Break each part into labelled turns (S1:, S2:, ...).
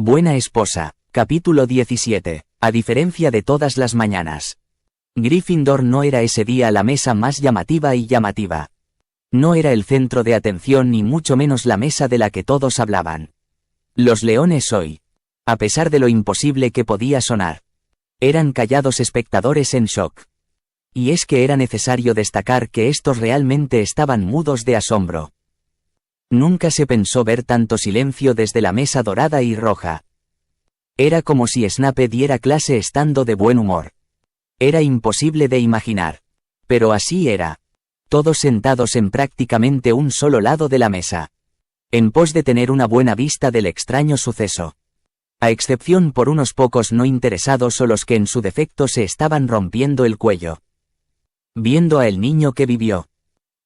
S1: Buena esposa, capítulo 17. A diferencia de todas las mañanas. Gryffindor no era ese día la mesa más llamativa y llamativa. No era el centro de atención ni mucho menos la mesa de la que todos hablaban. Los leones hoy, a pesar de lo imposible que podía sonar, eran callados espectadores en shock. Y es que era necesario destacar que estos realmente estaban mudos de asombro. Nunca se pensó ver tanto silencio desde la mesa dorada y roja. Era como si Snape diera clase estando de buen humor. Era imposible de imaginar. Pero así era. Todos sentados en prácticamente un solo lado de la mesa. En pos de tener una buena vista del extraño suceso. A excepción por unos pocos no interesados o los que en su defecto se estaban rompiendo el cuello. Viendo a el niño que vivió.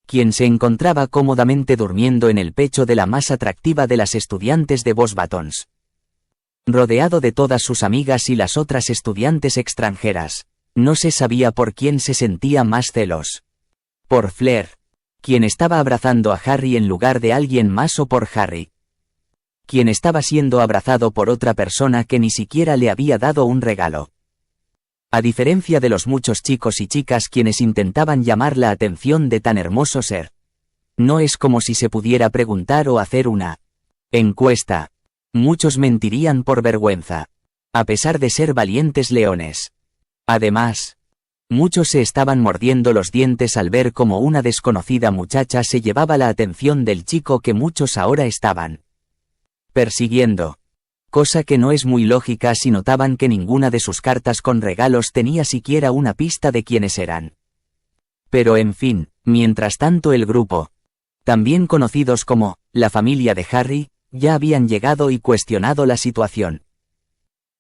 S1: Quien se encontraba cómodamente durmiendo en el pecho de la más atractiva de las estudiantes de Bosbatons. Rodeado de todas sus amigas y las otras estudiantes extranjeras, no se sabía por quién se sentía más celos. Por Fleur, quien estaba abrazando a Harry en lugar de alguien más, o por Harry, quien estaba siendo abrazado por otra persona que ni siquiera le había dado un regalo. A diferencia de los muchos chicos y chicas quienes intentaban llamar la atención de tan hermoso ser. No es como si se pudiera preguntar o hacer una encuesta. Muchos mentirían por vergüenza, a pesar de ser valientes leones. Además, muchos se estaban mordiendo los dientes al ver cómo una desconocida muchacha se llevaba la atención del chico que muchos ahora estaban persiguiendo. Cosa que no es muy lógica si notaban que ninguna de sus cartas con regalos tenía siquiera una pista de quiénes eran. Pero en fin, mientras tanto el grupo, también conocidos como la familia de Harry, ya habían llegado y cuestionado la situación.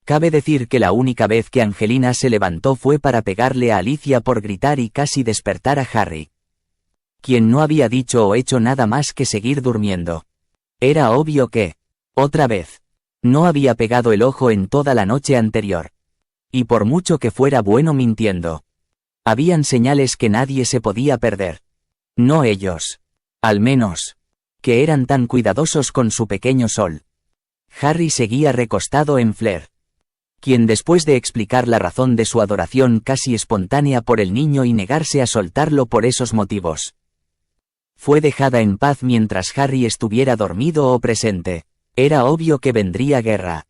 S1: Cabe decir que la única vez que Angelina se levantó fue para pegarle a Alicia por gritar y casi despertar a Harry, quien no había dicho o hecho nada más que seguir durmiendo. Era obvio que, otra vez, no había pegado el ojo en toda la noche anterior. Y por mucho que fuera bueno mintiendo, habían señales que nadie se podía perder. No ellos. Al menos, que eran tan cuidadosos con su pequeño Sol. Harry seguía recostado en Fleur, quien después de explicar la razón de su adoración casi espontánea por el niño y negarse a soltarlo por esos motivos, fue dejada en paz mientras Harry estuviera dormido o presente. Era obvio que vendría guerra.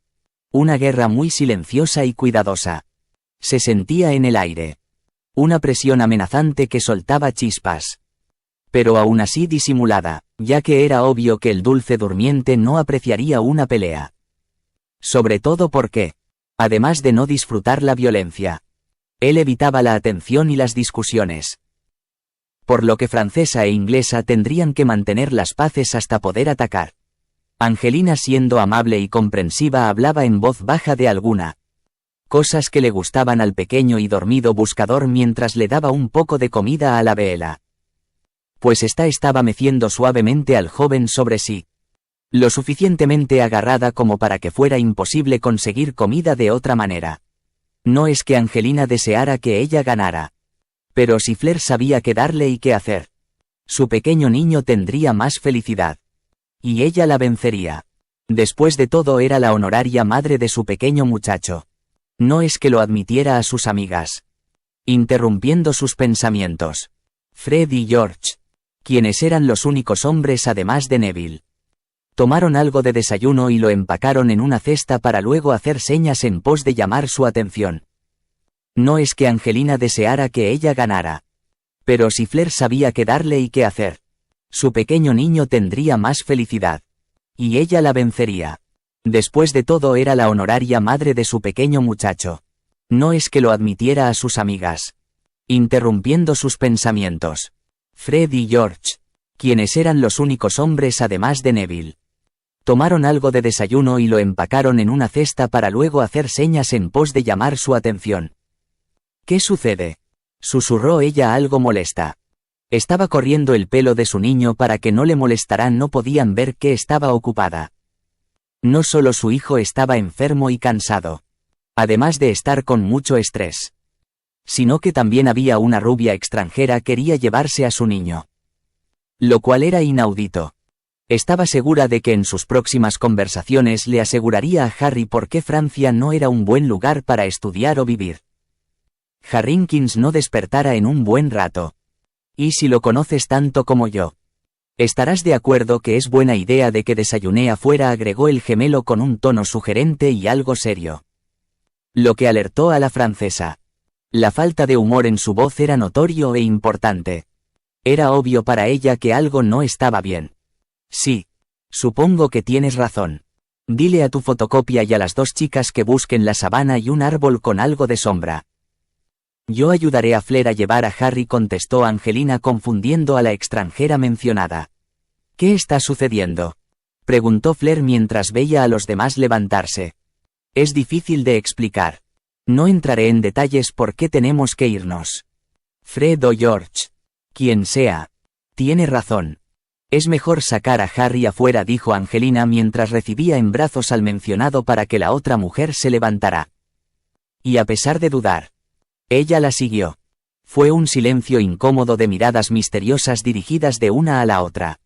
S1: Una guerra muy silenciosa y cuidadosa. Se sentía en el aire. Una presión amenazante que soltaba chispas. Pero aún así disimulada, ya que era obvio que el dulce durmiente no apreciaría una pelea. Sobre todo porque, además de no disfrutar la violencia, él evitaba la atención y las discusiones. Por lo que francesa e inglesa tendrían que mantener las paces hasta poder atacar. Angelina, siendo amable y comprensiva, hablaba en voz baja de alguna cosas que le gustaban al pequeño y dormido buscador mientras le daba un poco de comida a la vela. Pues ésta estaba meciendo suavemente al joven sobre sí, lo suficientemente agarrada como para que fuera imposible conseguir comida de otra manera. No es que Angelina deseara que ella ganara, pero si Fleur sabía qué darle y qué hacer, su pequeño niño tendría más felicidad. Y ella la vencería. Después de todo era la honoraria madre de su pequeño muchacho. No es que lo admitiera a sus amigas. Interrumpiendo sus pensamientos. Fred y George, quienes eran los únicos hombres además de Neville, tomaron algo de desayuno y lo empacaron en una cesta para luego hacer señas en pos de llamar su atención. No es que Angelina deseara que ella ganara. Pero si Fleur sabía qué darle y qué hacer, su pequeño niño tendría más felicidad. Y ella la vencería. Después de todo era la honoraria madre de su pequeño muchacho. No es que lo admitiera a sus amigas. Interrumpiendo sus pensamientos. Fred y George, quienes eran los únicos hombres además de Neville, tomaron algo de desayuno y lo empacaron en una cesta para luego hacer señas en pos de llamar su atención. ¿Qué sucede?, susurró ella algo molesta. Estaba corriendo el pelo de su niño para que no le molestaran. No podían ver que estaba ocupada. No solo su hijo estaba enfermo y cansado, además de estar con mucho estrés, sino que también había una rubia extranjera que quería llevarse a su niño. Lo cual era inaudito. Estaba segura de que en sus próximas conversaciones le aseguraría a Harry por qué Francia no era un buen lugar para estudiar o vivir. Harrinkins no despertara en un buen rato. ¿Y si lo conoces tanto como yo? Estarás de acuerdo que es buena idea de que desayune afuera, agregó el gemelo con un tono sugerente y algo serio. Lo que alertó a la francesa. La falta de humor en su voz era notorio e importante. Era obvio para ella que algo no estaba bien. Sí. Supongo que tienes razón. Dile a tu fotocopia y a las 2 chicas que busquen la sabana y un árbol con algo de sombra. Yo ayudaré a Fleur a llevar a Harry, contestó Angelina confundiendo a la extranjera mencionada. ¿Qué está sucediendo?, preguntó Fleur mientras veía a los demás levantarse. Es difícil de explicar. No entraré en detalles porque tenemos que irnos. Fred o George. Quien sea. Tiene razón. Es mejor sacar a Harry afuera, dijo Angelina mientras recibía en brazos al mencionado para que la otra mujer se levantara. Y a pesar de dudar, ella la siguió. Fue un silencio incómodo de miradas misteriosas dirigidas de una a la otra.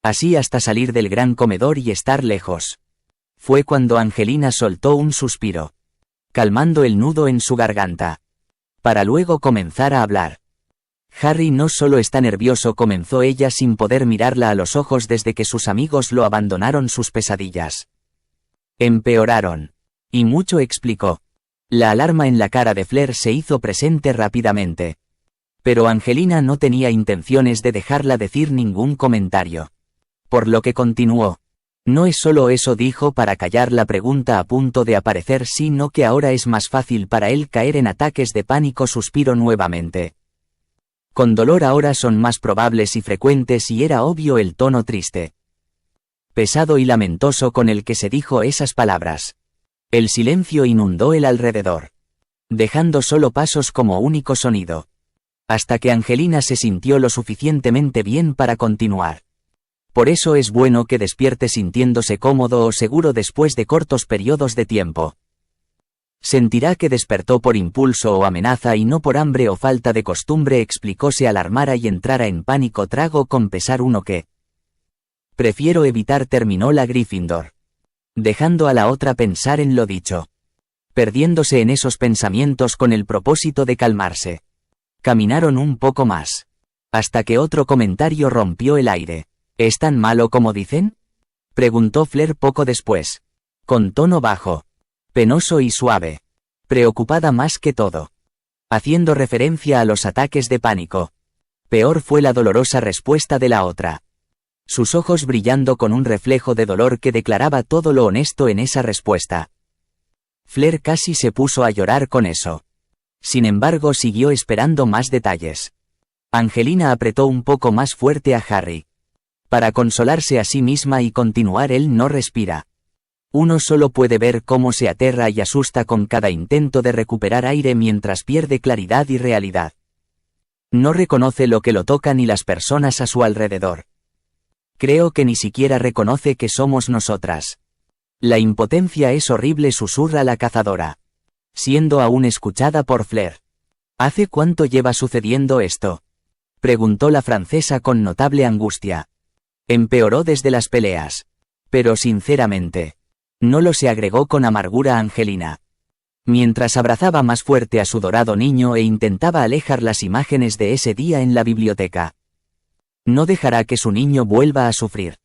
S1: Así hasta salir del gran comedor y estar lejos. Fue cuando Angelina soltó un suspiro, calmando el nudo en su garganta, para luego comenzar a hablar. Harry no solo está nervioso, comenzó ella sin poder mirarla a los ojos desde que sus amigos lo abandonaron. Sus pesadillas empeoraron. Y mucho, explicó. La alarma en la cara de Fleur se hizo presente rápidamente. Pero Angelina no tenía intenciones de dejarla decir ningún comentario. Por lo que continuó. No es solo eso, dijo para callar la pregunta a punto de aparecer, sino que ahora es más fácil para él caer en ataques de pánico. Suspiró nuevamente. Con dolor ahora son más probables y frecuentes, y era obvio el tono triste, pesado y lamentoso con el que se dijo esas palabras. El silencio inundó el alrededor, dejando solo pasos como único sonido, hasta que Angelina se sintió lo suficientemente bien para continuar. Por eso es bueno que despierte sintiéndose cómodo o seguro después de cortos periodos de tiempo. Sentirá que despertó por impulso o amenaza y no por hambre o falta de costumbre, explicó. Se alarmara y entrara en pánico, trago con pesar uno que prefiero evitar, terminó la Gryffindor, dejando a la otra pensar en lo dicho, perdiéndose en esos pensamientos con el propósito de calmarse. Caminaron un poco más, hasta que otro comentario rompió el aire. ¿Es tan malo como dicen?, preguntó Fleur poco después, con tono bajo, penoso y suave, preocupada más que todo, haciendo referencia a los ataques de pánico. Peor fue la dolorosa respuesta de la otra, sus ojos brillando con un reflejo de dolor que declaraba todo lo honesto en esa respuesta. Fleur casi se puso a llorar con eso. Sin embargo, siguió esperando más detalles. Angelina apretó un poco más fuerte a Harry, para consolarse a sí misma y continuar. Él no respira. Uno solo puede ver cómo se aterra y asusta con cada intento de recuperar aire mientras pierde claridad y realidad. No reconoce lo que lo toca ni las personas a su alrededor. Creo que ni siquiera reconoce que somos nosotras. La impotencia es horrible, susurra la cazadora, siendo aún escuchada por Fleur. ¿Hace cuánto lleva sucediendo esto?, preguntó la francesa con notable angustia. Empeoró desde las peleas. Pero sinceramente, no lo sé, agregó con amargura Angelina, mientras abrazaba más fuerte a su dorado niño e intentaba alejar las imágenes de ese día en la biblioteca. No dejará que su niño vuelva a sufrir.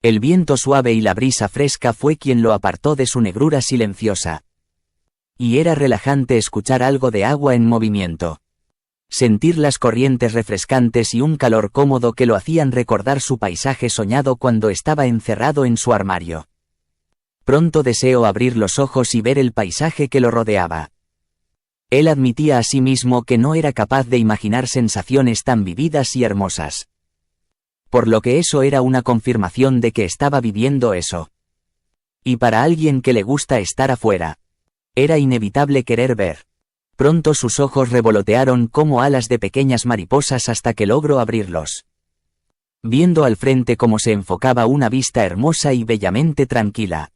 S1: El viento suave y la brisa fresca fue quien lo apartó de su negrura silenciosa. Y era relajante escuchar algo de agua en movimiento, sentir las corrientes refrescantes y un calor cómodo que lo hacían recordar su paisaje soñado cuando estaba encerrado en su armario. Pronto deseó abrir los ojos y ver el paisaje que lo rodeaba. Él admitía a sí mismo que no era capaz de imaginar sensaciones tan vividas y hermosas. Por lo que eso era una confirmación de que estaba viviendo eso. Y para alguien que le gusta estar afuera, era inevitable querer ver. Pronto sus ojos revolotearon como alas de pequeñas mariposas hasta que logró abrirlos, viendo al frente cómo se enfocaba una vista hermosa y bellamente tranquila,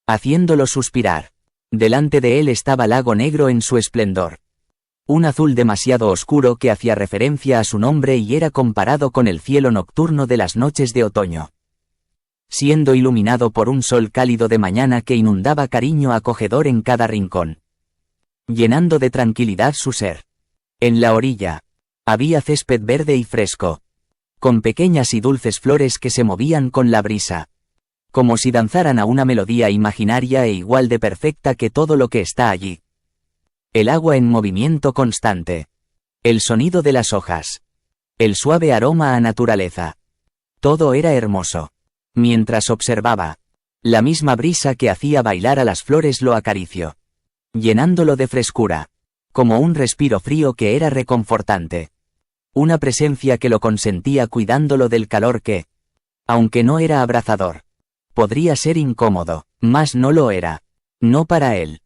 S1: haciéndolo suspirar. Delante de él estaba Lago Negro en su esplendor. Un azul demasiado oscuro que hacía referencia a su nombre y era comparado con el cielo nocturno de las noches de otoño. Siendo iluminado por un sol cálido de mañana que inundaba cariño acogedor en cada rincón, llenando de tranquilidad su ser. En la orilla había césped verde y fresco, con pequeñas y dulces flores que se movían con la brisa, como si danzaran a una melodía imaginaria e igual de perfecta que todo lo que está allí. El agua en movimiento constante, el sonido de las hojas, el suave aroma a naturaleza. Todo era hermoso. Mientras observaba, la misma brisa que hacía bailar a las flores lo acarició, llenándolo de frescura, como un respiro frío que era reconfortante. Una presencia que lo consentía cuidándolo del calor que, aunque no era abrazador, podría ser incómodo, mas no lo era. No para él.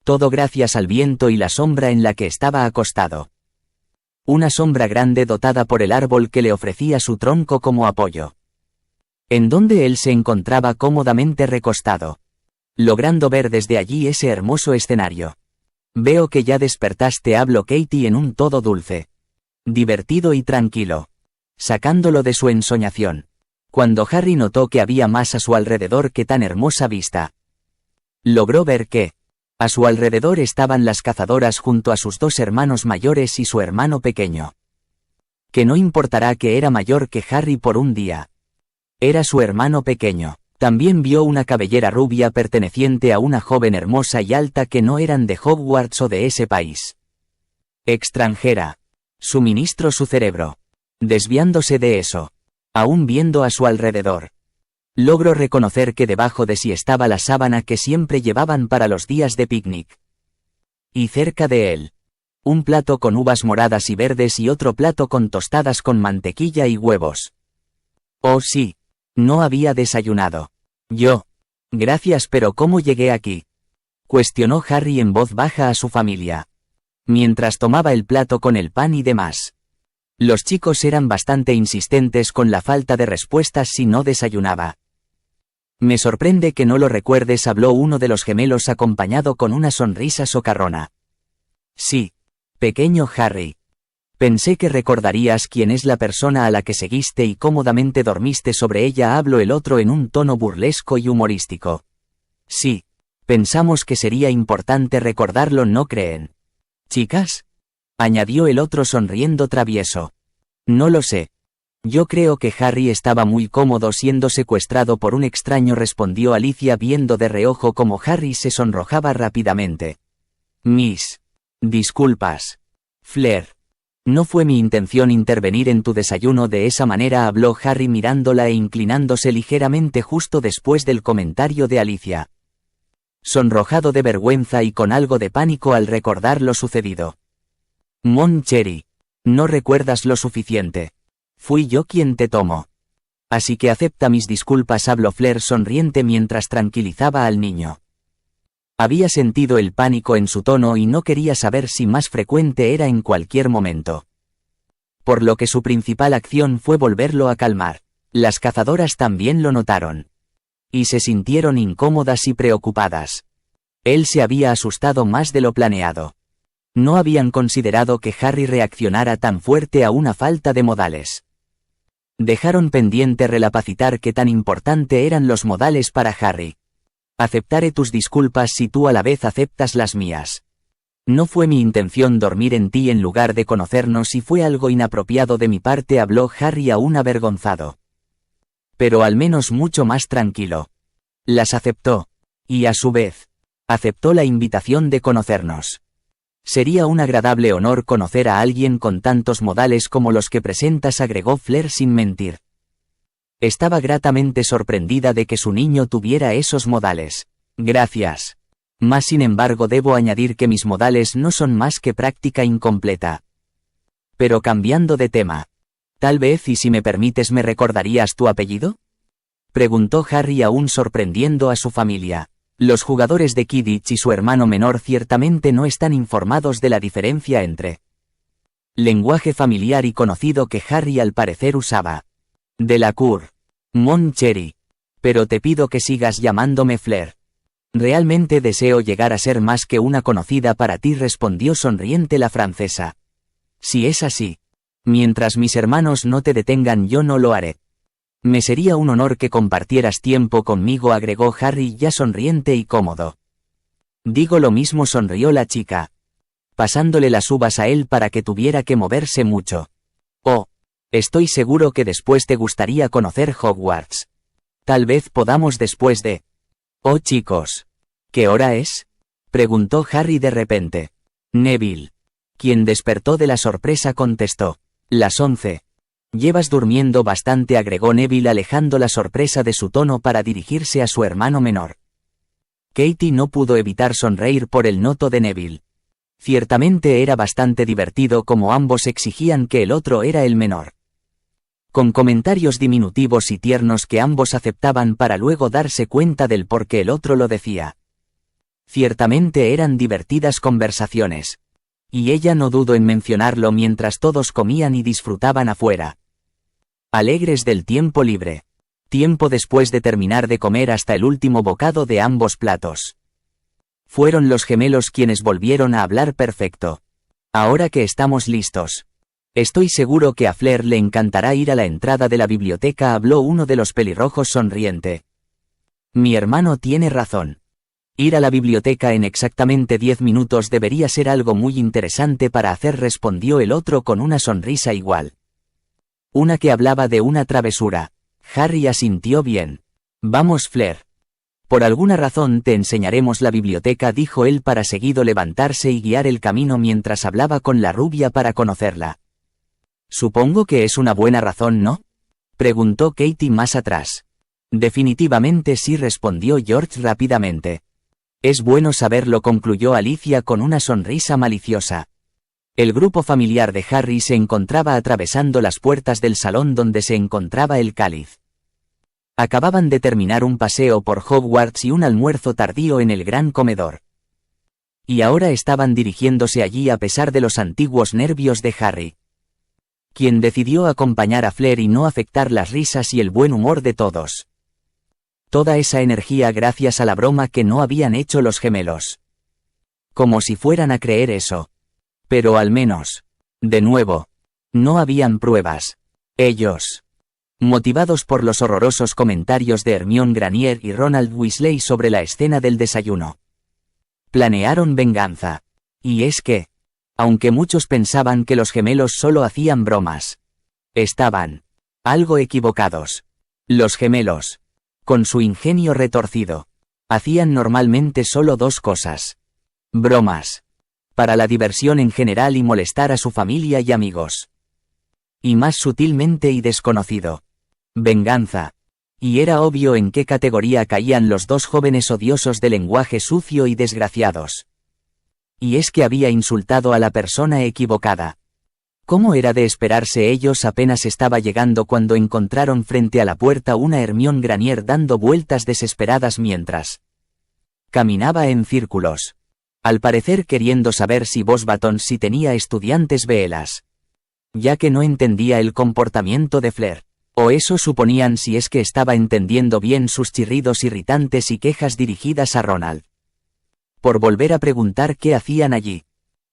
S1: Todo gracias al viento y la sombra en la que estaba acostado. Una sombra grande dotada por el árbol que le ofrecía su tronco como apoyo, en donde él se encontraba cómodamente recostado, logrando ver desde allí ese hermoso escenario. Veo que ya despertaste, habló Katie en un tono dulce, divertido y tranquilo, sacándolo de su ensoñación, cuando Harry notó que había más a su alrededor que tan hermosa vista. Logró ver que, a su alrededor estaban las cazadoras junto a sus dos hermanos mayores y su hermano pequeño. Que no importará que era mayor que Harry por un día. Era su hermano pequeño. También vio una cabellera rubia perteneciente a una joven hermosa y alta que no eran de Hogwarts o de ese país. Extranjera. Suministró su cerebro, desviándose de eso, aún viendo a su alrededor. Logró reconocer que debajo de sí estaba la sábana que siempre llevaban para los días de picnic. Y cerca de él, un plato con uvas moradas y verdes y otro plato con tostadas con mantequilla y huevos. Oh sí, no había desayunado. Yo. Gracias, pero ¿cómo llegué aquí?, cuestionó Harry en voz baja a su familia, mientras tomaba el plato con el pan y demás. Los chicos eran bastante insistentes con la falta de respuestas si no desayunaba. Me sorprende que no lo recuerdes, habló uno de los gemelos acompañado con una sonrisa socarrona. Sí, pequeño Harry. Pensé que recordarías quién es la persona a la que seguiste y cómodamente dormiste sobre ella, habló el otro en un tono burlesco y humorístico. Sí, pensamos que sería importante recordarlo, ¿no creen, chicas?, añadió el otro sonriendo travieso. No lo sé. Yo creo que Harry estaba muy cómodo siendo secuestrado por un extraño, respondió Alicia viendo de reojo cómo Harry se sonrojaba rápidamente. Mis disculpas, Fleur. No fue mi intención intervenir en tu desayuno de esa manera, habló Harry mirándola e inclinándose ligeramente justo después del comentario de Alicia, sonrojado de vergüenza y con algo de pánico al recordar lo sucedido. Mon Cherry, no recuerdas lo suficiente. Fui yo quien te tomó. Así que acepta mis disculpas, habló Fleur sonriente mientras tranquilizaba al niño. Había sentido el pánico en su tono y no quería saber si más frecuente era en cualquier momento. Por lo que su principal acción fue volverlo a calmar. Las cazadoras también lo notaron. Y se sintieron incómodas y preocupadas. Él se había asustado más de lo planeado. No habían considerado que Harry reaccionara tan fuerte a una falta de modales. Dejaron pendiente recapacitar qué tan importante eran los modales para Harry. Aceptaré tus disculpas si tú a la vez aceptas las mías. No fue mi intención dormir en ti en lugar de conocernos y fue algo inapropiado de mi parte, habló Harry aún avergonzado. Pero al menos mucho más tranquilo. Las aceptó. Y a su vez, aceptó la invitación de conocernos. Sería un agradable honor conocer a alguien con tantos modales como los que presentas, agregó Fleur sin mentir. Estaba gratamente sorprendida de que su niño tuviera esos modales. Gracias. Mas sin embargo debo añadir que mis modales no son más que práctica incompleta. Pero cambiando de tema. Tal vez, y si me permites, ¿me recordarías tu apellido?, preguntó Harry aún sorprendiendo a su familia. Los jugadores de Quidditch y su hermano menor ciertamente no están informados de la diferencia entre lenguaje familiar y conocido que Harry al parecer usaba. Delacour. Mon Cherry. Pero te pido que sigas llamándome Fleur. Realmente deseo llegar a ser más que una conocida para ti, respondió sonriente la francesa. Si es así. Mientras mis hermanos no te detengan, yo no lo haré. Me sería un honor que compartieras tiempo conmigo, agregó Harry ya sonriente y cómodo. Digo lo mismo, sonrió la chica, pasándole las uvas a él para que tuviera que moverse mucho. Oh, estoy seguro que después te gustaría conocer Hogwarts. Tal vez podamos después de... Oh chicos. ¿Qué hora es? Preguntó Harry de repente. Neville, quien despertó de la sorpresa, contestó. Las 11. Llevas durmiendo bastante, agregó Neville alejando la sorpresa de su tono para dirigirse a su hermano menor. Katie no pudo evitar sonreír por el noto de Neville. Ciertamente era bastante divertido como ambos exigían que el otro era el menor. Con comentarios diminutivos y tiernos que ambos aceptaban para luego darse cuenta del por qué el otro lo decía. Ciertamente eran divertidas conversaciones. Y ella no dudó en mencionarlo mientras todos comían y disfrutaban afuera. Alegres del tiempo libre. Tiempo después de terminar de comer hasta el último bocado de ambos platos. Fueron los gemelos quienes volvieron a hablar perfecto. Ahora que estamos listos. Estoy seguro que a Fleur le encantará ir a la entrada de la biblioteca, habló uno de los pelirrojos sonriente. Mi hermano tiene razón. Ir a la biblioteca en exactamente 10 minutos debería ser algo muy interesante para hacer, respondió el otro con una sonrisa igual. Una que hablaba de una travesura. Harry asintió bien. Vamos, Fleur. Por alguna razón te enseñaremos la biblioteca, dijo él para seguido levantarse y guiar el camino mientras hablaba con la rubia para conocerla. Supongo que es una buena razón, ¿no? Preguntó Katie más atrás. Definitivamente sí, respondió George rápidamente. Es bueno saberlo, concluyó Alicia con una sonrisa maliciosa. El grupo familiar de Harry se encontraba atravesando las puertas del salón donde se encontraba el cáliz. Acababan de terminar un paseo por Hogwarts y un almuerzo tardío en el gran comedor. Y ahora estaban dirigiéndose allí a pesar de los antiguos nervios de Harry, quien decidió acompañar a Fleur y no afectar las risas y el buen humor de todos. Toda esa energía gracias a la broma que no habían hecho los gemelos. Como si fueran a creer eso. Pero al menos, de nuevo, no habían pruebas. Ellos, motivados por los horrorosos comentarios de Hermione Granger y Ronald Weasley sobre la escena del desayuno, planearon venganza. Y es que, aunque muchos pensaban que los gemelos solo hacían bromas, estaban algo equivocados. Los gemelos, con su ingenio retorcido, hacían normalmente solo dos cosas. Bromas. Para la diversión en general y molestar a su familia y amigos. Y más sutilmente y desconocido. Venganza. Y era obvio en qué categoría caían los dos jóvenes odiosos de lenguaje sucio y desgraciados. Y es que había insultado a la persona equivocada. ¿Cómo era de esperarse? Ellos apenas estaba llegando cuando encontraron frente a la puerta una Hermione Granger dando vueltas desesperadas mientras caminaba en círculos. Al parecer queriendo saber si Bosbaton sí tenía estudiantes Veelas. Ya que no entendía el comportamiento de Fleur. O eso suponían, si es que estaba entendiendo bien sus chirridos irritantes y quejas dirigidas a Ronald. Por volver a preguntar qué hacían allí.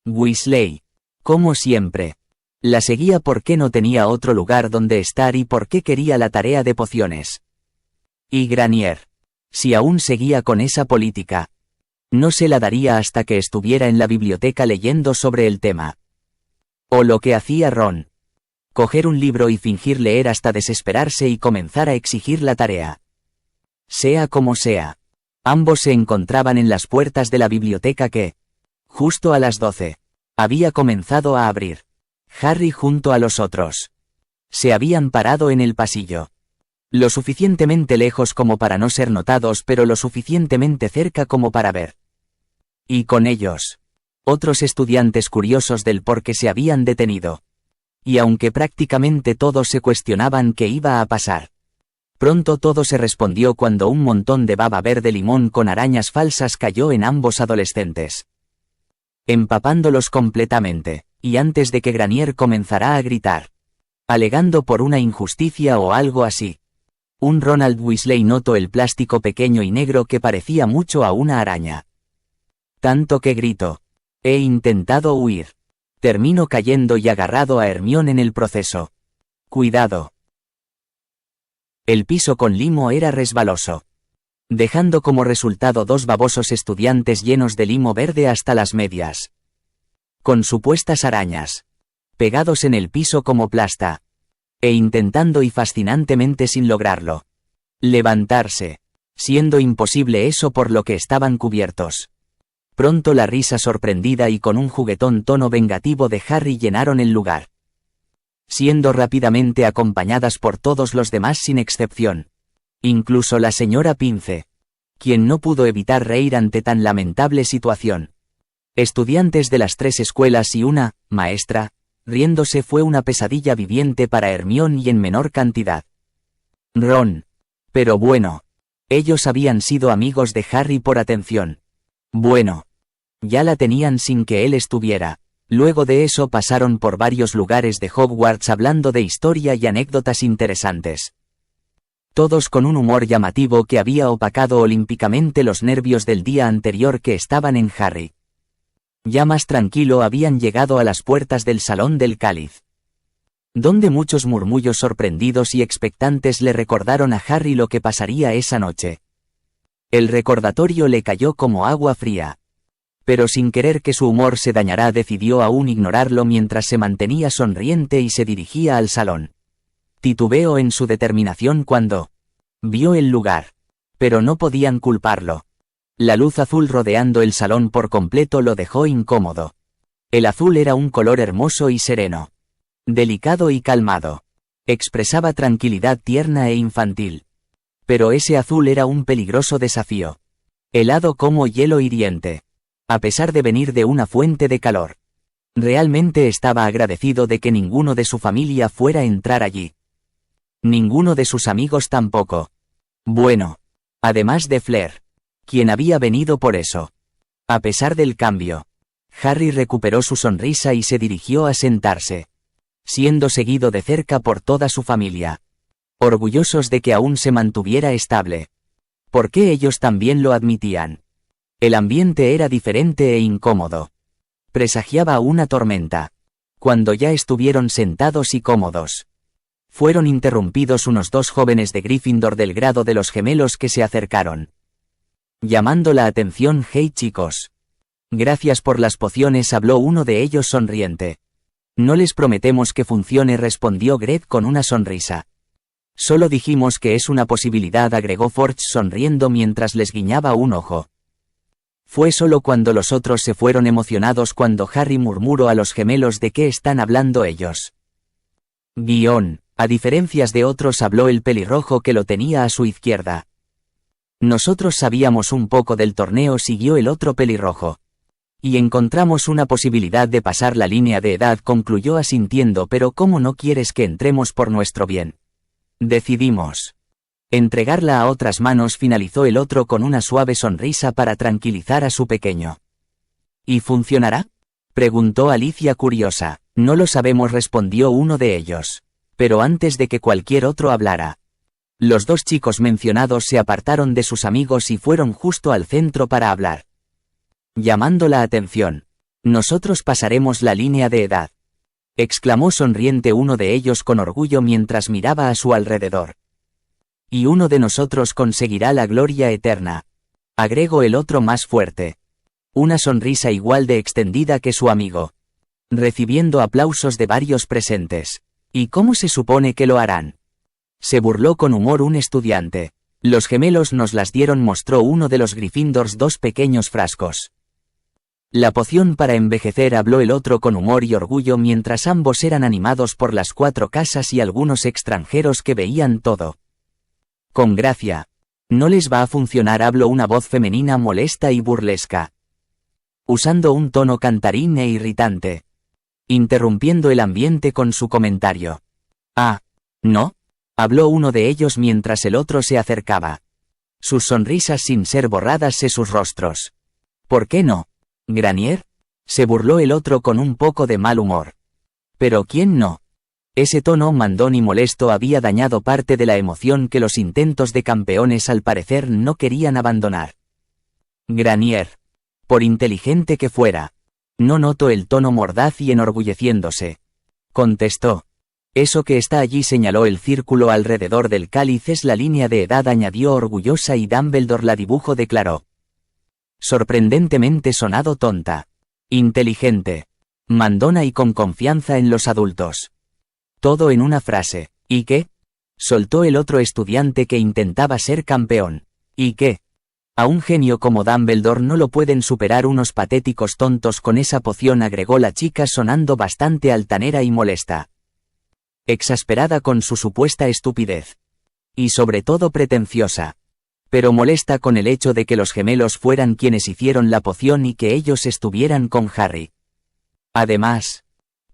S1: Weasley, como siempre, la seguía porque no tenía otro lugar donde estar y porque quería la tarea de pociones. Y Granger, si aún seguía con esa política, no se la daría hasta que estuviera en la biblioteca leyendo sobre el tema. O lo que hacía Ron. Coger un libro y fingir leer hasta desesperarse y comenzar a exigir la tarea. Sea como sea. Ambos se encontraban en las puertas de la biblioteca que, justo a las 12, había comenzado a abrir. Harry junto a los otros. Se habían parado en el pasillo. Lo suficientemente lejos como para no ser notados, pero lo suficientemente cerca como para ver. Y con ellos, otros estudiantes curiosos del por qué se habían detenido. Y aunque prácticamente todos se cuestionaban qué iba a pasar, pronto todo se respondió cuando un montón de baba verde limón con arañas falsas cayó en ambos adolescentes, empapándolos completamente, y antes de que Granger comenzara a gritar, alegando por una injusticia o algo así, Un Ronald Weasley notó el plástico pequeño y negro que parecía mucho a una araña. Tanto que gritó. He intentado huir. Termino cayendo y agarrado a Hermione en el proceso. Cuidado. El piso con limo era resbaloso, dejando como resultado 2 babosos estudiantes llenos de limo verde hasta las medias, con supuestas arañas, pegados en el piso como plasta, e intentando y fascinantemente sin lograrlo levantarse, siendo imposible eso por lo que estaban cubiertos. Pronto la risa sorprendida y con un juguetón tono vengativo de Harry llenaron el lugar, siendo rápidamente acompañadas por todos los demás sin excepción. Incluso la señora Pince, quien no pudo evitar reír ante tan lamentable situación. Estudiantes de las 3 escuelas y una maestra, riéndose fue una pesadilla viviente para Hermione y en menor cantidad. Ron. Pero bueno. Ellos habían sido amigos de Harry por atención. Bueno. Ya la tenían sin que él estuviera. Luego de eso pasaron por varios lugares de Hogwarts hablando de historia y anécdotas interesantes. Todos con un humor llamativo que había opacado olímpicamente los nervios del día anterior que estaban en Harry. Ya más tranquilo habían llegado a las puertas del Salón del Cáliz, donde muchos murmullos sorprendidos y expectantes le recordaron a Harry lo que pasaría esa noche. El recordatorio le cayó como agua fría. Pero sin querer que su humor se dañara decidió aún ignorarlo mientras se mantenía sonriente y se dirigía al salón. Titubeó en su determinación cuando vio el lugar. Pero no podían culparlo. La luz azul rodeando el salón por completo lo dejó incómodo. El azul era un color hermoso y sereno, delicado y calmado. Expresaba tranquilidad tierna e infantil. Pero ese azul era un peligroso desafío. Helado como hielo hiriente. A pesar de venir de una fuente de calor. Realmente estaba agradecido de que ninguno de su familia fuera a entrar allí. Ninguno de sus amigos tampoco. Bueno. Además de Flair, quien había venido por eso. A pesar del cambio, Harry recuperó su sonrisa y se dirigió a sentarse, siendo seguido de cerca por toda su familia, orgullosos de que aún se mantuviera estable. Porque ellos también lo admitían. El ambiente era diferente e incómodo. Presagiaba una tormenta. Cuando ya estuvieron sentados y cómodos, fueron interrumpidos unos 2 jóvenes de Gryffindor del grado de los gemelos que se acercaron, llamando la atención. «Hey chicos. Gracias por las pociones», habló uno de ellos sonriente. «No les prometemos que funcione», respondió Gred con una sonrisa. «Solo dijimos que es una posibilidad», agregó Forge sonriendo mientras les guiñaba un ojo. Fue solo cuando los otros se fueron emocionados cuando Harry murmuró a los gemelos de qué están hablando ellos. A diferencias de otros, habló el pelirrojo que lo tenía a su izquierda. «Nosotros sabíamos un poco del torneo», siguió el otro pelirrojo. «Y encontramos una posibilidad de pasar la línea de edad», concluyó asintiendo. «Pero ¿cómo no quieres que entremos por nuestro bien? Decidimos entregarla a otras manos», finalizó el otro con una suave sonrisa para tranquilizar a su pequeño. «¿Y funcionará?», preguntó Alicia curiosa. «No lo sabemos», respondió uno de ellos. Pero antes de que cualquier otro hablara, los 2 chicos mencionados se apartaron de sus amigos y fueron justo al centro para hablar, llamando la atención. «Nosotros pasaremos la línea de edad», exclamó sonriente uno de ellos con orgullo mientras miraba a su alrededor. «Y uno de nosotros conseguirá la gloria eterna», agregó el otro más fuerte. Una sonrisa igual de extendida que su amigo, recibiendo aplausos de varios presentes. «¿Y cómo se supone que lo harán?», se burló con humor un estudiante. «Los gemelos nos las dieron», mostró uno de los Gryffindors 2 pequeños frascos. «La poción para envejecer», habló el otro con humor y orgullo mientras ambos eran animados por las 4 casas y algunos extranjeros que veían todo con gracia. «No les va a funcionar», habló una voz femenina molesta y burlesca, usando un tono cantarín e irritante, interrumpiendo el ambiente con su comentario. «Ah, ¿no?», habló uno de ellos mientras el otro se acercaba, sus sonrisas sin ser borradas de sus rostros. «¿Por qué no, Granier?», se burló el otro con un poco de mal humor. «¿Pero quién no?», Ese tono mandón y molesto había dañado parte de la emoción que los intentos de campeones al parecer no querían abandonar. Granier. Por inteligente que fuera. No noto el tono mordaz y enorgulleciéndose. Contestó. Eso que está allí, señaló el círculo alrededor del cáliz, es la línea de edad, añadió orgullosa, y Dumbledore la dibujo, declaró. Sorprendentemente sonado, tonta. Inteligente. Mandona y con confianza en los adultos. Todo en una frase. ¿Y qué? Soltó el otro estudiante que intentaba ser campeón. ¿Y qué? A un genio como Dumbledore no lo pueden superar unos patéticos tontos con esa poción, agregó la chica sonando bastante altanera y molesta. Exasperada con su supuesta estupidez. Y sobre todo pretenciosa. Pero molesta con el hecho de que los gemelos fueran quienes hicieron la poción y que ellos estuvieran con Harry. Además,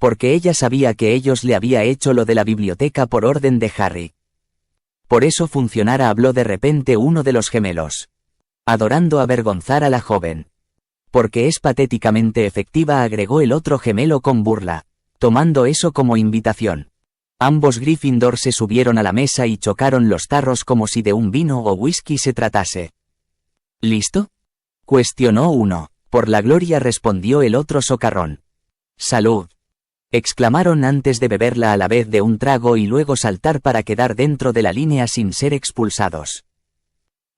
S1: porque ella sabía que ellos le había hecho lo de la biblioteca por orden de Harry. Por eso funcionara, habló de repente uno de los gemelos. Adorando avergonzar a la joven. Porque es patéticamente efectiva, agregó el otro gemelo con burla, tomando eso como invitación. Ambos Gryffindor se subieron a la mesa y chocaron los tarros como si de un vino o whisky se tratase. ¿Listo? Cuestionó uno. Por la gloria, respondió el otro socarrón. Salud. Exclamaron antes de beberla a la vez de un trago y luego saltar para quedar dentro de la línea sin ser expulsados.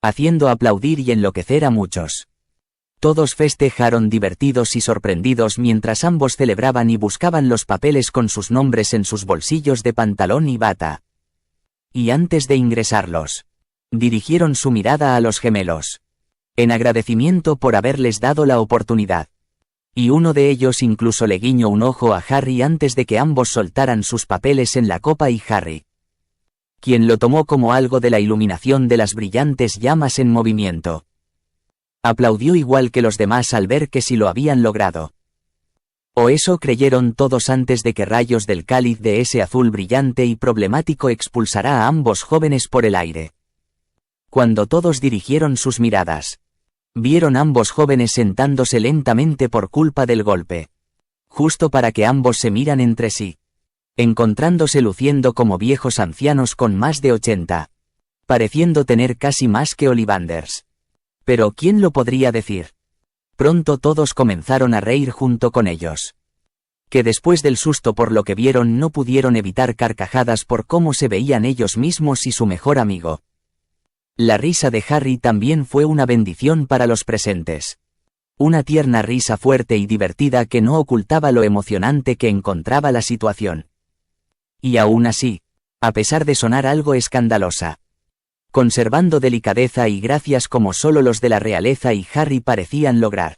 S1: Haciendo aplaudir y enloquecer a muchos. Todos festejaron divertidos y sorprendidos mientras ambos celebraban y buscaban los papeles con sus nombres en sus bolsillos de pantalón y bata. Y antes de ingresarlos, dirigieron su mirada a los gemelos. En agradecimiento por haberles dado la oportunidad. Y uno de ellos incluso le guiñó un ojo a Harry antes de que ambos soltaran sus papeles en la copa, y Harry, quien lo tomó como algo de la iluminación de las brillantes llamas en movimiento. Aplaudió igual que los demás al ver que sí lo habían logrado. O eso creyeron todos antes de que rayos del cáliz de ese azul brillante y problemático expulsara a ambos jóvenes por el aire. Cuando todos dirigieron sus miradas, vieron ambos jóvenes sentándose lentamente por culpa del golpe. Justo para que ambos se miran entre sí. Encontrándose luciendo como viejos ancianos con más de 80. Pareciendo tener casi más que Ollivanders. Pero ¿quién lo podría decir? Pronto todos comenzaron a reír junto con ellos. Que después del susto por lo que vieron no pudieron evitar carcajadas por cómo se veían ellos mismos y su mejor amigo. La risa de Harry también fue una bendición para los presentes. Una tierna risa fuerte y divertida que no ocultaba lo emocionante que encontraba la situación. Y aún así, a pesar de sonar algo escandalosa, conservando delicadeza y gracias como solo los de la realeza y Harry parecían lograr.